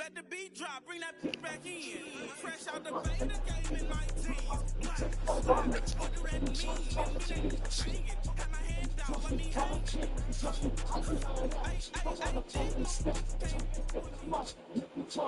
Let the beat drop, bring that back in. Fresh out the beta game in 19s. What do that mean? Bang it, got my hand out, let me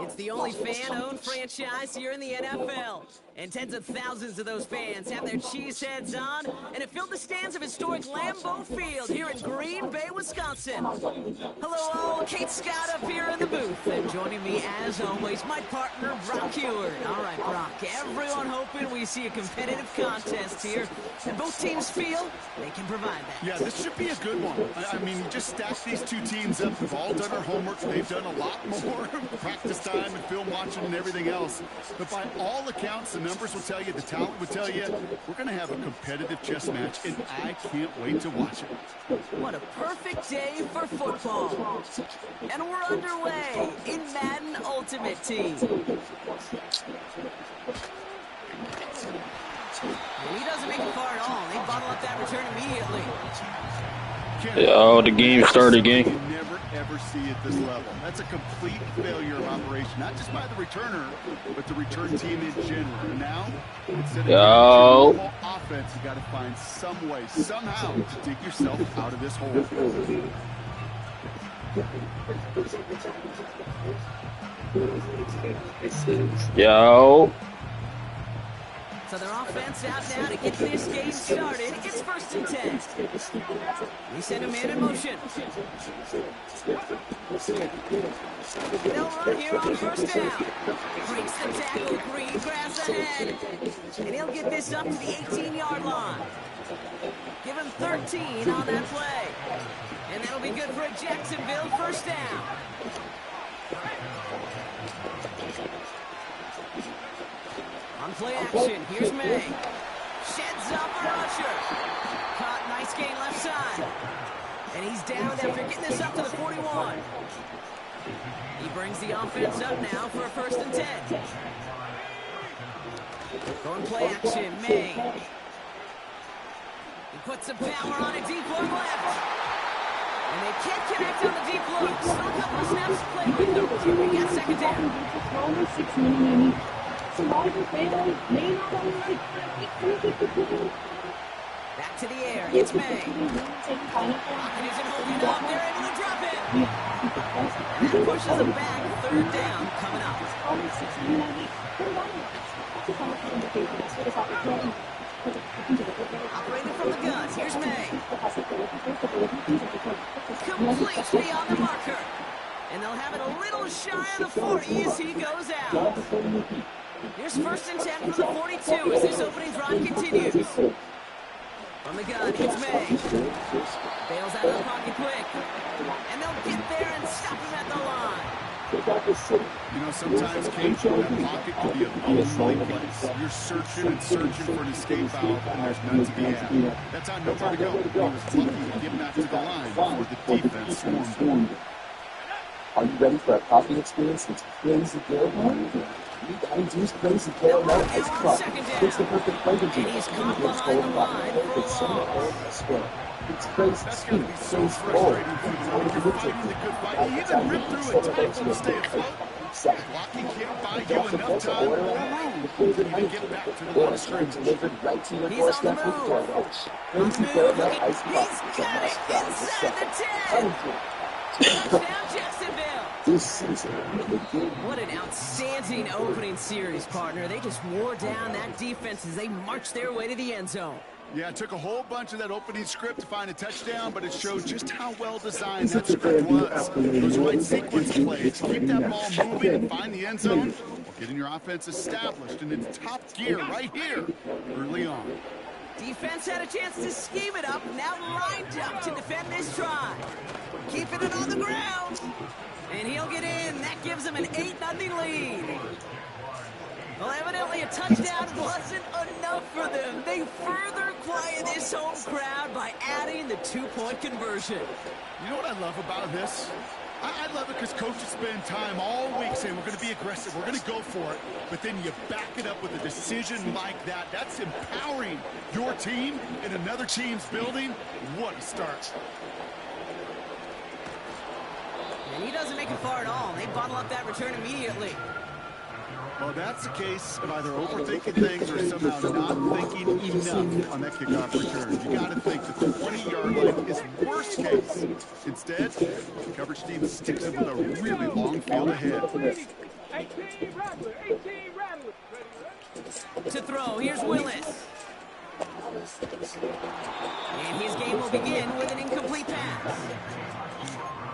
It's the only fan-owned franchise here in the NFL. And tens of thousands of those fans have their cheeseheads on, and it filled the stands of historic Lambeau Field here in Green Bay, Wisconsin. Hello all, Kate Scott up here in the booth, and joining me as always, my partner, Brock Heward. All right, Brock, everyone hoping we see a competitive contest here, and both teams feel they can provide that. Yeah, this should be a good one. I mean, you just stack these two teams up. We've all done our homework. They've done a lot more practice time and film watching and everything else. But by all accounts, the numbers will tell you, the talent will tell you, we're going to have a competitive chess match, and I can't wait to watch it. What a perfect day for football. And we're underway in Madden Ultimate Team. And he doesn't make it far at all. They bottle up that return immediately. Oh, the game started again. You never, ever see at this level. That's a complete failure of operation, not just by the returner, but the return team in general. And now, instead of normal offense, you got to find some way, somehow, to dig yourself out of this hole. Yo. So their offense out now to get this game started. It's 1st and 10. We send a man in motion. They'll run here on 1st down. Breaks the tackle. Green grass ahead. And he'll get this up to the 18-yard line. Give him 13 on that play. And that'll be good for a Jacksonville 1st down. On play action, here's May. Sheds up a rusher. Caught, nice gain left side. And he's down after getting this up to the 41. He brings the offense up now for a 1st and 10. Going play action, May. He puts some power on a deep look left. And they can't connect on the deep look. Still a couple of snaps to play with them. We got 2nd down. Back to the air, it's May. Pocket isn't holding up, they're able to drop it. And that pushes them back, 3rd down coming up. Operating from the gun, here's May. Complete beyond the marker. And they'll have it a little shy of the 40 as he goes out. Here's 1st and 10 from the 42 as this opening drive continues. From the gun, it's May. Bails out of the pocket quick. And they'll get there and stop him at the line. You know, sometimes, Kate, that pocket can be a lonely place. You're searching and searching for an escape valve, and there's none to be had. That time, nowhere to go. He was lucky to get back to the line before the defense swarmed. Are you ready for a coffee experience that's crazy good? Induced crazy caramel ice crust. It's the perfect flavor to it. It's cold coffee. It's so cold, I swear. It's crazy sweet. So cold. You're fighting the good fight. You even rip through a tackle to stay afloat. Blocking can't buy you enough time or room to even get back to the line of scrimmage. Delivered right to your doorstep with DoorDash. Crazy caramel ice crust. He's got it inside the 10. Touchdown, Jacksonville. This season, what an outstanding opening series, partner. They just wore down that defense as they marched their way to the end zone. Yeah, it took a whole bunch of that opening script to find a touchdown, but it showed just how well designed that script was. Those right sequence plays, keep that ball moving and find the end zone, getting your offense established in its top gear right here early on. Defense had a chance to scheme it up, now lined up to defend this try. Keeping it on the ground. And he'll get in. That gives him an 8-0 lead. Well, evidently a touchdown wasn't enough for them. They further quiet this home crowd by adding the 2-point conversion. You know what I love about this? I love it because coaches spend time all week saying we're going to be aggressive, we're going to go for it, but then you back it up with a decision like that. That's empowering your team in another team's building. What a start. And he doesn't make it far at all. They bottle up that return immediately. Well, that's the case of either overthinking things or somehow not thinking enough on that kickoff return. You got to think that the 20-yard line is worst case. Instead, the coverage team sticks it with a really long field ahead. 18 Rattler, 18 Rattler. To throw, here's Willis. And his game will begin with an incomplete pass.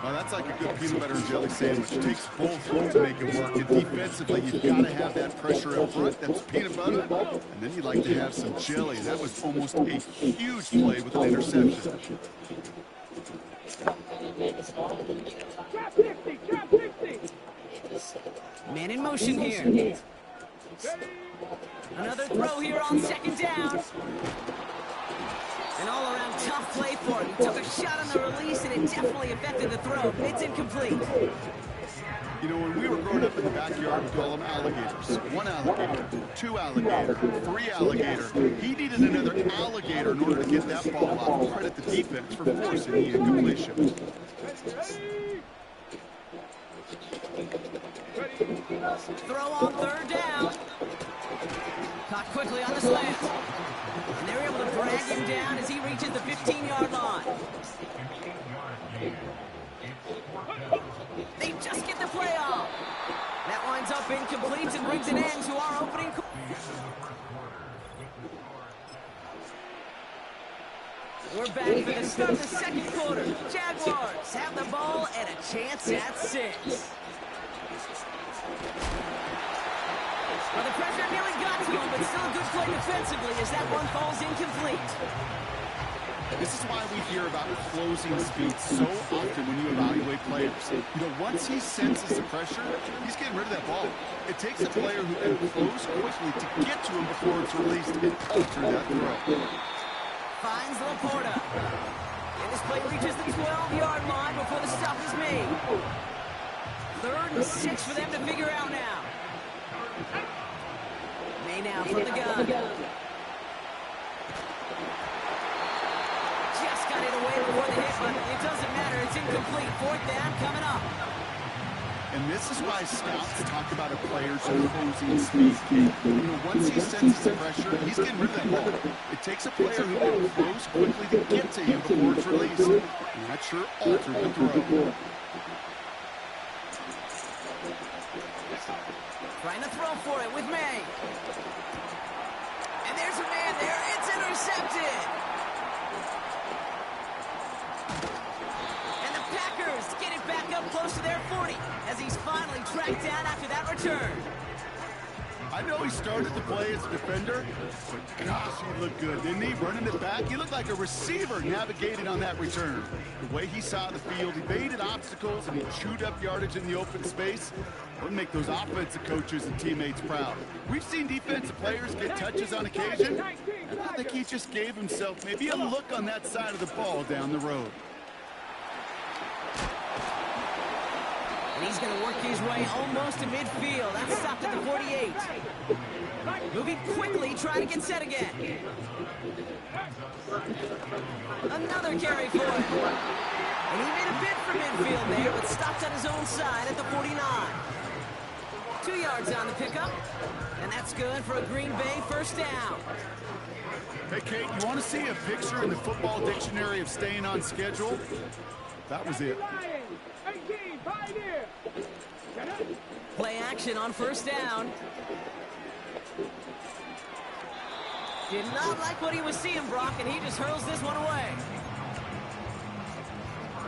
Well, that's like a good peanut butter and jelly sandwich. It takes both to make it work. And defensively, you've got to have that pressure up front. That's peanut butter. And then you'd like to have some jelly. That was almost a huge play with an interception. Trap 50, trap 50. Man in motion here. Another throw here on second down. An all-around tough play for him. He took a shot on the release, and it definitely affected the throw. It's incomplete. You know, when we were growing up in the backyard, we call them alligators. One alligator, two alligator, three alligator. He needed another alligator in order to get that ball out. Credit the defense for forcing the incompletion. Throw on third down. Caught quickly on the slant. And they're able to drag him down as he reaches the 15-yard line. They just get the play off. That winds up incomplete and brings an end to our opening. We're back for the start of the second quarter. Jaguars have the ball and a chance at 6. Well, the pressure nearly got to him, but still a good play defensively as that one falls incomplete. This is why we hear about closing speed so often when you evaluate players. You know, once he senses the pressure, he's getting rid of that ball. It takes a player who can close quickly to get to him before it's released and alter that throw. Finds Laporta. And this play reaches the 12-yard line before the stop is made. 3rd and 6 for them to figure out now. May now from the gun. Just got it away before the hit, but it doesn't matter. It's incomplete. 4th down coming up. And this is why scouts talk about a player's closing speed. You know, once he senses the pressure, he's getting rid of that ball. It takes a player who can close quickly to get to him before it's released. And that sure altered the throw. Trying to throw for it with May. And there's a man there. It's intercepted. And the Packers get it back up close to their 40 as he's finally tracked down after that return. I know he started the play as a defender, but gosh, he looked good, didn't he? Running it back, he looked like a receiver navigating on that return. The way he saw the field, he evaded obstacles, and he chewed up yardage in the open space. Would make those offensive coaches and teammates proud. We've seen defensive players get touches on occasion, and I think he just gave himself maybe a look on that side of the ball down the road. And he's going to work his way almost to midfield. That's stopped at the 48. Moving quickly, trying to get set again. Another carry for him. And he made a bid for midfield there, but stopped on his own side at the 49. 2 yards on the pickup. And that's good for a Green Bay first down. Hey, Kate, you want to see a picture in the football dictionary of staying on schedule? That was it. Play action on first down. Did not like what he was seeing, Brock, and he just hurls this one away.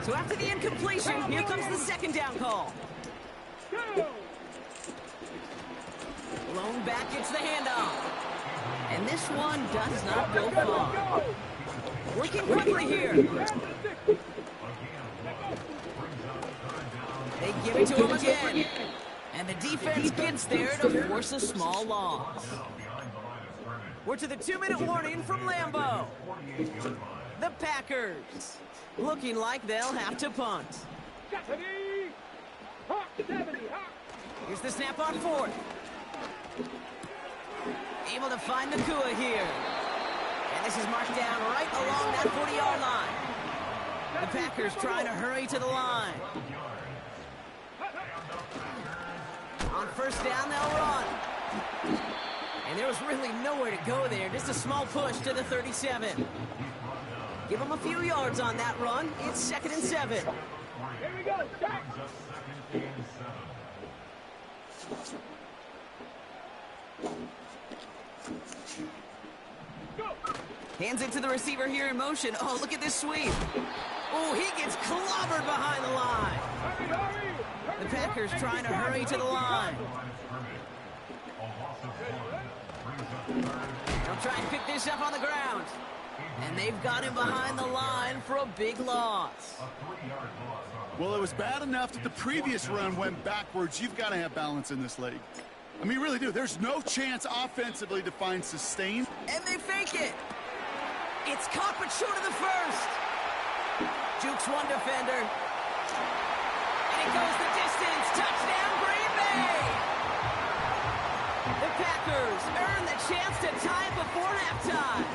So after the incompletion, here comes the second down call. Blown back gets the handoff. And this one does not go far. Working quickly here. They give it to him again. And the defense gets there to force a small loss. We're to the 2-minute warning from Lambeau. The Packers looking like they'll have to punt. Here's the snap on 4th. Able to find the Kua here. And this is marked down right along that 40-yard line. The Packers trying to hurry to the line. On first down, they'll run. And there was really nowhere to go there. Just a small push to the 37. Give them a few yards on that run. It's 2nd and 7. Here we go. Start. Hands it to the receiver here in motion. Oh, look at this sweep. Oh, he gets clobbered behind the line. Hurry, hurry. The Packers trying to hurry to the line. They'll try and pick this up on the ground. And they've got him behind the line for a big loss. Well, it was bad enough that the previous run went backwards. You've got to have balance in this league. I mean, you really do. There's no chance offensively to find sustain. And they fake it. It's caught but short of the first. Jukes one defender. And it goes the distance. Touchdown, Green Bay. The Packers earn the chance to tie it before halftime.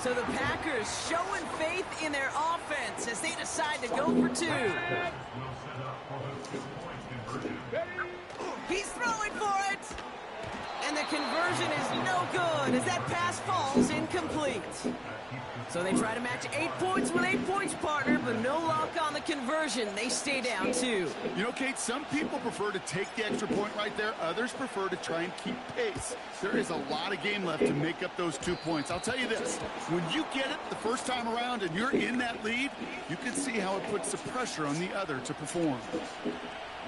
So the Packers showing faith in their offense as they decide to go for 2. He's throwing for it. And the conversion is no good as that pass falls incomplete. So they try to match 8 points with 8 points, partner, but no luck on the conversion. They stay down 2. You know, Kate, some people prefer to take the extra point right there. Others prefer to try and keep pace. There is a lot of game left to make up those 2 points. I'll tell you this, when you get it the first time around and you're in that lead, you can see how it puts the pressure on the other to perform.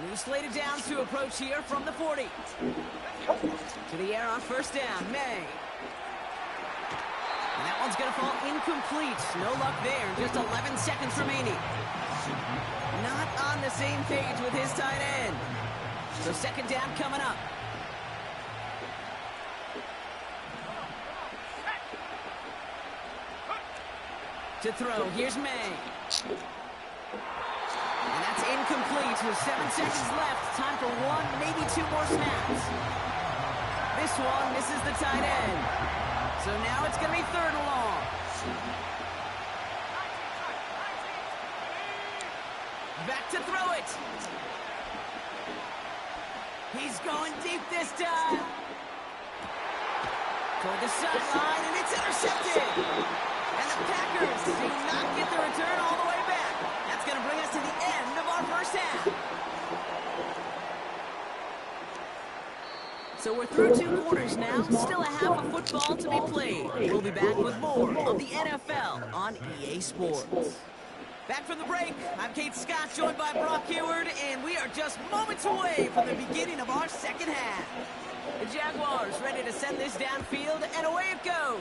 New slated downs to approach here from the 40. To the air on first down, May. And that one's going to fall incomplete. No luck there. Just 11 seconds remaining. Not on the same page with his tight end. So 2nd down coming up. To throw, here's May. And that's incomplete with 7 seconds left. Time for 1, maybe 2 more snaps. This one misses the tight end. So now it's going to be 3rd and long. Back to throw it. He's going deep this time. Toward the sideline, and it's intercepted. And the Packers do not get the return all the way back. That's going to bring us to the end of our first half. So we're through 2 quarters now, still a half of football to be played. We'll be back with more of the NFL on EA Sports. Back from the break, I'm Kate Scott, joined by Brock Hayward, and we are just moments away from the beginning of our 2nd half. The Jaguars ready to send this downfield, and away it goes.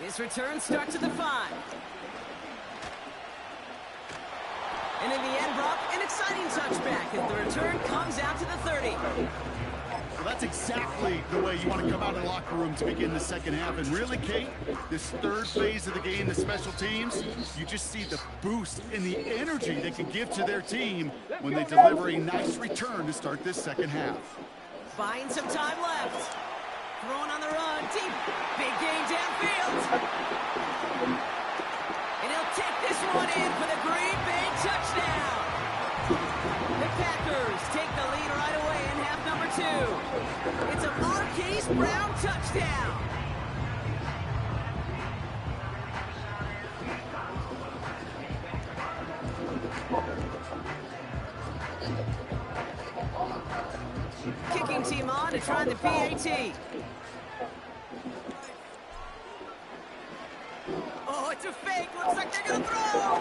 This return starts at the 5. And in the end, Brock, an exciting touchback as the return comes out to the 30. Well, that's exactly the way you want to come out of the locker room to begin the 2nd half. And really, Kate, this 3rd phase of the game, the special teams, you just see the boost and the energy they can give to their team when they deliver a nice return to start this 2nd half. Buying some time left. Throwing on the run, deep, big game downfield. And he'll take this one in for the Green Bay touchdown. The Packers take the lead right away in half number 2. It's a Marquise Brown touchdown. Kicking team on to try the PAT. Oh, it's a fake. Looks like they're going to throw.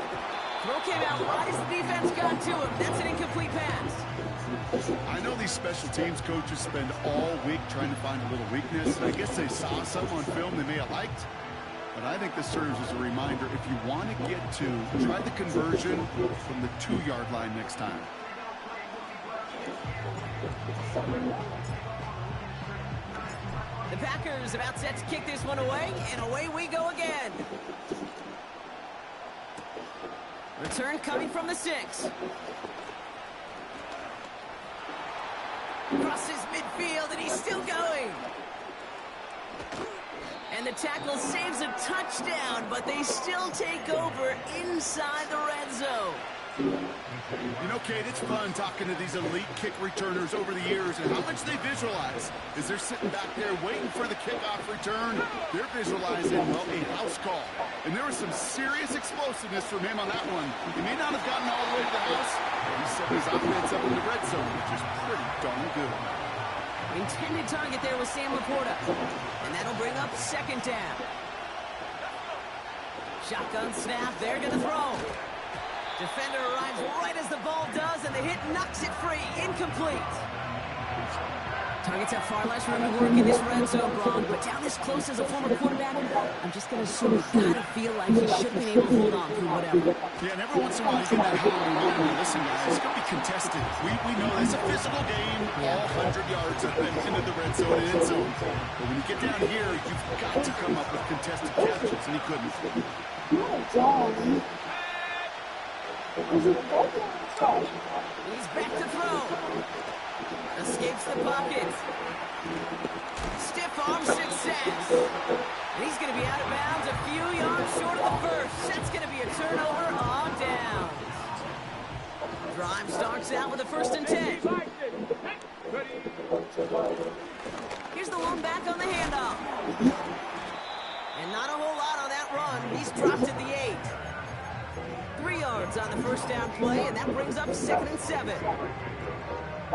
Throw came out wide as the defense got to him. That's an incomplete pass. I know these special teams coaches spend all week trying to find a little weakness. I guess they saw something on film they may have liked. But I think this serves as a reminder, if you want to get 2, try the conversion from the 2-yard line next time. The Packers about set to kick this one away, and away we go again. Return coming from the 6. Crosses midfield, and he's still going. And the tackle saves a touchdown, but they still take over inside the red zone. You know, Kate, it's fun talking to these elite kick returners over the years and how much they visualize. As they're sitting back there waiting for the kickoff return, they're visualizing, well, a house call. And there was some serious explosiveness from him on that one. He may not have gotten all the way to the house, but he set his offense up in the red zone, which is pretty darn good. Intended target there was Sam Laporta. And that'll bring up second down. Shotgun snap, they're going to throw. Defender arrives right as the ball does, and the hit knocks it free. Incomplete. Targets have far less room to work in this red zone, Braun, but down this close as a former quarterback, I'm just going to assume you got to feel like he should have been able to hold on through whatever. Yeah, and every once in a while you get that hot reminder, listen, guys, it's going to be contested. We know it's a physical game, all 100 yards up into the red zone and end zone. But when you get down here, you've got to come up with contested catches, and he couldn't. He's back to throw. Escapes the pocket. Stiff arm success. And he's going to be out of bounds a few yards short of the first. That's going to be a turnover on downs. Drive starts out with a 1st and 10. Here's the one back on the handoff. And not a whole lot on that run. He's dropped at the 8. 3 yards on the first down play, and that brings up 2nd and 7.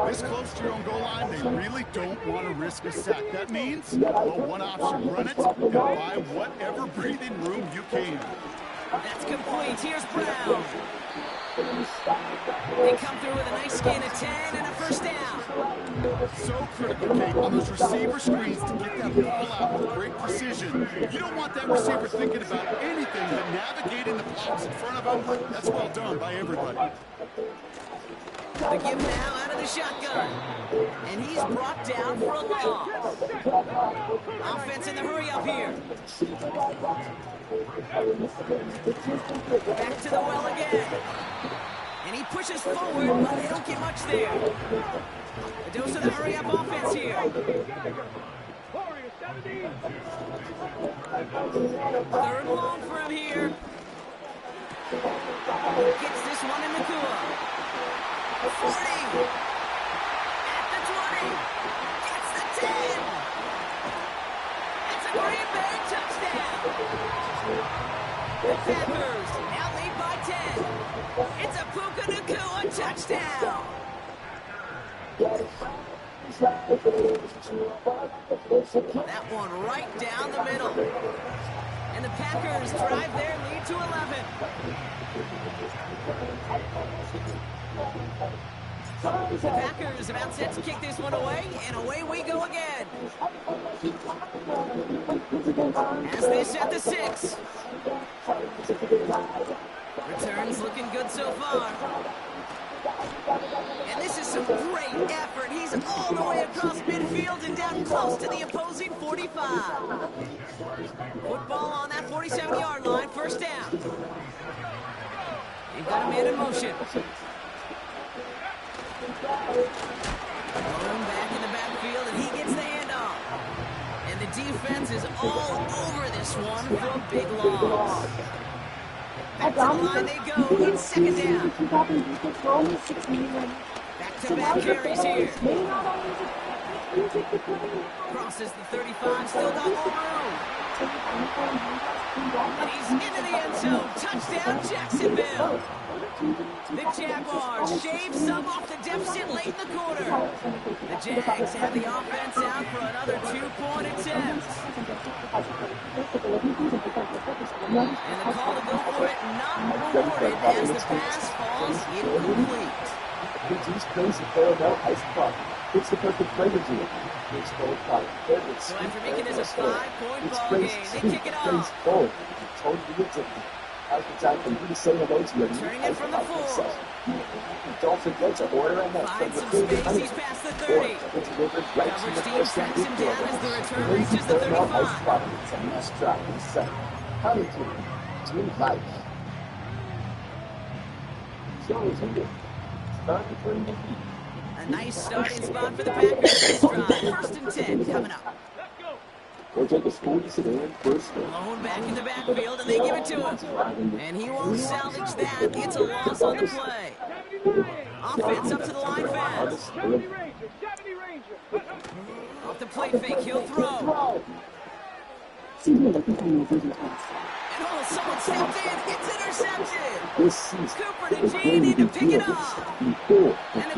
This close to your own goal line, they really don't want to risk a sack. That means, well, one option, run it and buy whatever breathing room you can. That's complete. Here's Brown. They come through with a nice gain of 10 and a 1st down. So critical, Kate, on those receiver screens to get that ball out with great precision. You don't want that receiver thinking about anything but navigating the blocks in front of him. That's well done by everybody. The give now out of the shotgun. And he's brought down for a loss. Offense in the hurry up here. Back to the well again. And he pushes forward, but they don't get much there. A dose of the hurry up offense here. Third long for him here. Gets this one in the cool. 40. At the 20. Gets the 10. It's a Green Bay touchdown. The Packers now lead by 10. It's a Puka Nacua touchdown. That one right down the middle. And the Packers drive their lead to 11. The Packers about set to kick this one away, and away we go again. As they set the 6. Returns looking good so far. And this is some great effort. He's all the way across midfield and down close to the opposing 45. Football on that 47-yard line, 1st down. They've got a man in motion. Thrown back in the backfield, and he gets the handoff. And the defense is all over this one for a big loss. Back to the line they go. It's 2nd down. Back-to-back carries here. Crosses the 35, still got more room. And he's into the end zone. Touchdown, Jacksonville. The Jaguars shave some off the deficit late in the quarter. The Jags have the offense out for another 2-point attempt. And the call to go for it not rewarded as the pass falls incomplete. He's crazy, Farrell, ice clock. It's the perfect play to do it. So after making this a 5-point ball game, they kick it off. Turning it from the 4. Don't forget to order ahead. Finds some space, he's past the 30. Coverage team tracks him down as the return reaches the 35. It's a nice try. Coming to team life. A nice starting spot for the Packers this drive. 1st and 10 coming up. Or take a school sedan first. Blown back in the backfield, and they give it to him. And he won't salvage that. It's a loss on the play. Offense up to the line fast. Off the play fake, he'll throw. And oh, someone stepped in. It's intercepted. This season, Cooper to G need to pick it up. And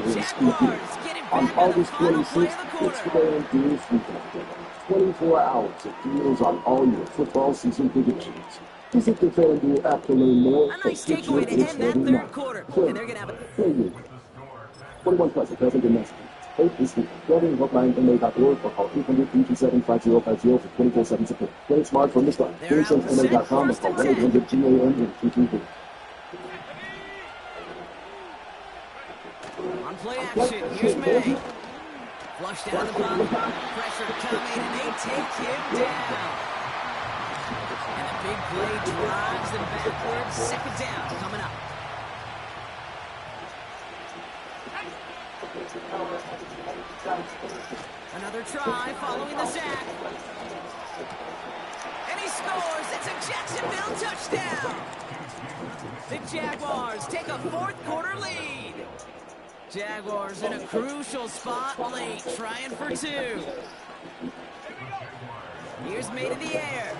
the Jaguars get it on back on the August final play 26th, of the it's quarter. the Deals Weekend. 24 hours of deals on all your football season predictions. Visit the FanDuel app to learn more. A nice takeaway to end that third quarter. And they're going to have it. 21 plus, it doesn't get messy. Vote this week. Gambling hotline.ma.org or call 800-327-5050 for 24/7 support. Play smart from the start. They're out set, GameSenseNA.com or first call and 10. 1-800-GAM-223. On play action, here's May. Flushed out of the pocket. Pressure coming, and they take him down. And the big play drives them backwards. Second down coming up. Another try following the sack. And he scores. It's a Jacksonville touchdown. The Jaguars take a fourth quarter lead. Jaguars in a crucial spot late, trying for two. Here's May to the air.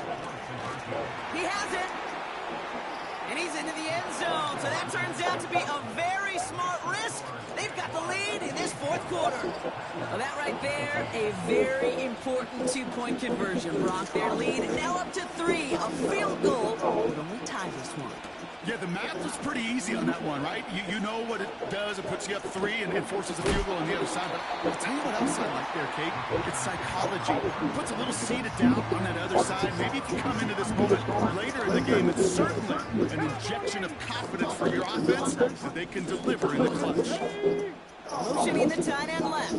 He has it. And he's into the end zone. So that turns out to be a very smart risk. They've got the lead in this fourth quarter. Well, that right there, a very important two-point conversion. Brock, their lead now up to 3. A field goal would only tie this one. Yeah, the math was pretty easy on that one, right? You know what it does. It puts you up 3 and it forces a field goal on the other side. But I'll tell you what else I like there, Kate. It's psychology. It puts a little seed of doubt on that other side. Maybe if you come into this moment later in the game, it's certainly an injection of confidence for your offense that they can deliver in the clutch. Motioning the tight end left.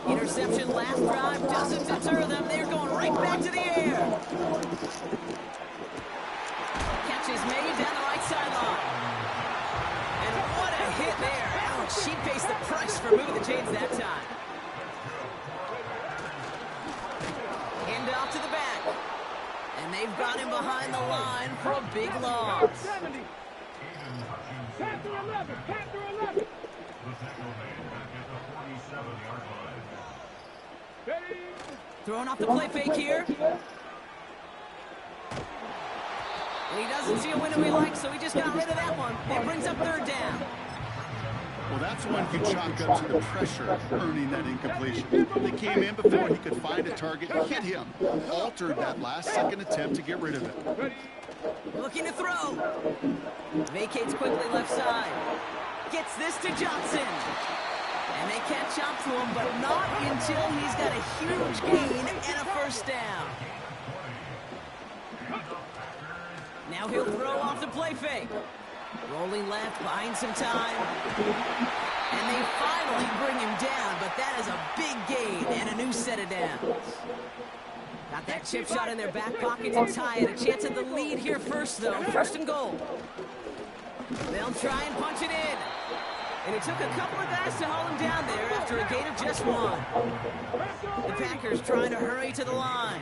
Interception last drive doesn't deter them. They're going right back to the air. Catches May down the right sideline. And what a hit there. Ouch, she faced the price for moving the chains that time. Hand off to the back. And they've got him behind the line for a big loss. Throwing off the play fake here. And he doesn't see a window he likes, so he just got rid of that one. It brings up third down. Well, that's one you chalk up to the pressure earning that incompletion. They came in before he could find a target, hit him, altered that last-second attempt to get rid of it. Looking to throw. Vacates quickly left side. Gets this to Johnson. And they catch up to him, but not until he's got a huge gain and a first down. Now he'll throw off the play fake. Rolling left, buying some time. And they finally bring him down, but that is a big gain and a new set of downs. Got that chip shot in their back pocket to tie it. A chance at the lead here first, though. First and goal. They'll try and punch it in. And it took a couple of guys to hold him down there after a gain of just 1. The Packers trying to hurry to the line.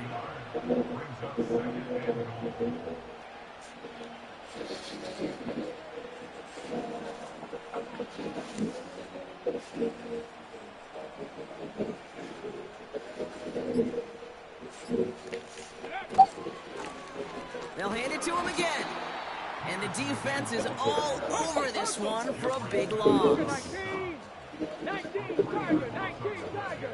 They'll hand it to him again. And the defense is all over this one for a big loss. 19, Tiger, 19, Tiger.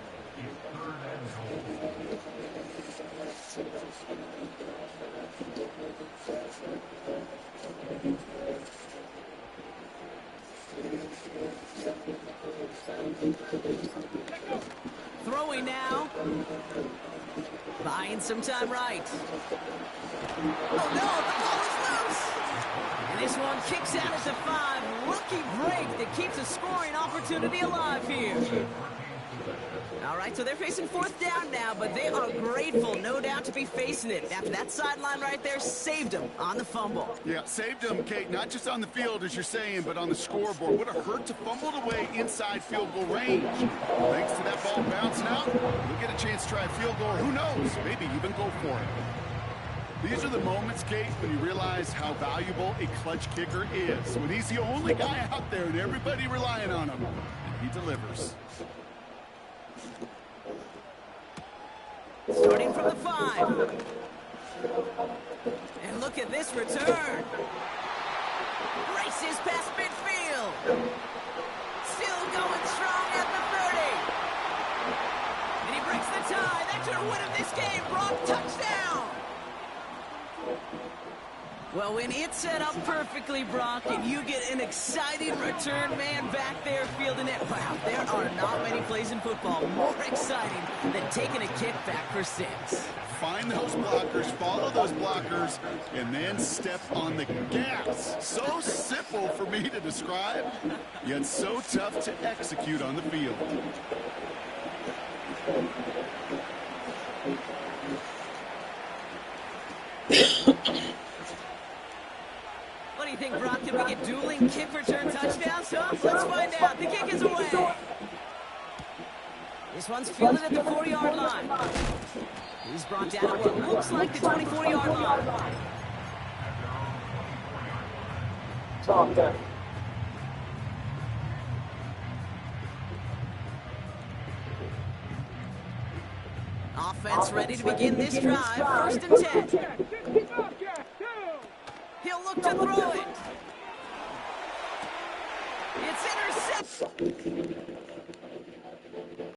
Throwing now. Buying some time right. Oh no, the ball is loose. And this one kicks out at the 5. Lucky break that keeps a scoring opportunity alive here. All right, so they're facing fourth down now, but they are grateful, no doubt, to be facing it. After that sideline right there saved them on the fumble. Yeah, saved them, Kate, not just on the field, as you're saying, but on the scoreboard. Would have hurt to fumble it away inside field goal range. Thanks to that ball bouncing out, you'll get a chance to try a field goal, or who knows, maybe even go for it. These are the moments, Kate, when you realize how valuable a clutch kicker is. When he's the only guy out there and everybody relying on him, and he delivers. Starting from the 5. And look at this return. Races past midfield. Still going strong at the 30. And he breaks the tie. That should win him this game. Brock, touchdown. Well, when it's set up perfectly, Brock, and you get an exciting return man back there fielding it, wow, there are not many plays in football more exciting than taking a kick back for 6. Find those blockers, follow those blockers, and then step on the gas. So simple for me to describe, yet so tough to execute on the field. What do you think, Brock? Can we get dueling kick return touchdowns, huh? Let's find out. The kick is away. This one's fielded at the 40-yard line. He's brought down at what looks like the 24-yard line. Offense ready to begin this drive. 1st and 10. He'll look to throw it.